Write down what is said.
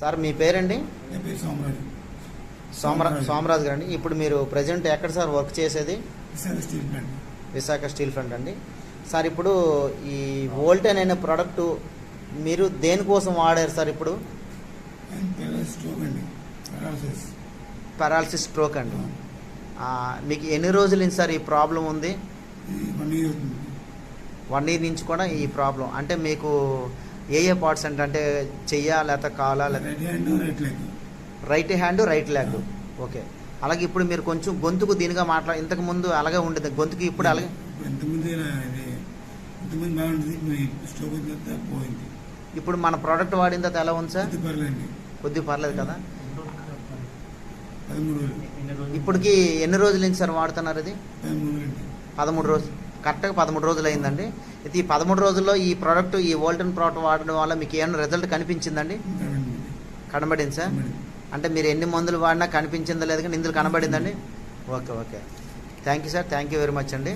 Sir మీ పేరండి? నా పేరు సోమరాజు. సోమరాజు గారు అండి. ఇప్పుడు మీరు ప్రజెంట్ ఎక్కడ సార్ వర్క్ చేసేది? Visakha steel plant. Visakha steel plant అండి. సార్ ఇప్పుడు ఈ వోల్టేన్ అనే ప్రోడక్ట్ మీరు దేనికోసం వాడారు సార్? ఇప్పుడు స్ట్రోక్ అండి, పారాలసిస్ స్ట్రోక్ అండి. మీకు ఎన్ని రోజుల నుంచి సార్ ఈ ప్రాబ్లం ఉంది? 1 year అవుతుంది. 1 year నుంచి కూడా ఈ ప్రాబ్లం. అంటే మీకు ఏ పార్ట్స్ అంటే చెయ్యా లేకపోతే కాలా? Right hand right leg. Right hand right leg. Okay. అలాగే ఇప్పుడు మీరు కొంచెం గొంతుకు దీనిగా ఇంతకు ముందు అలాగే ఉండేది గొంతుకి, ఇప్పుడు అలాగే ఇంతకుముందు బాగుంటుంది, స్ట్రోక్ వచ్చిన తర్వాత పోయింది. ఇప్పుడు మన ప్రోడక్ట్ వాడిన తర్వాత ఎలా ఉంది సార్? పర్లేదండి, కొద్దిగా పర్లేదు కదా? 13 రోజులు. ఇప్పటికి ఎన్ని రోజుల నుంచి సార్ వాడుతున్నారు ఇది? 13 రోజులు. 13 రోజులు. కరెక్ట్గా 13 రోజులు అయిందండి. ఇది ఈ 13 రోజుల్లో ఈ ప్రోడక్ట్, ఈ వోల్టన్ ప్రోడక్ట్ వాడడం వల్ల మీకు ఏమైనా రిజల్ట్ కనిపించిందండి? కనబడింది సార్. అంటే మీరు ఎన్ని మందులు వాడినా కనిపించిందో లేదు కానీ ఇందులో కనబడిందండి. Okay okay. Thank you sir, thank you very much అండి.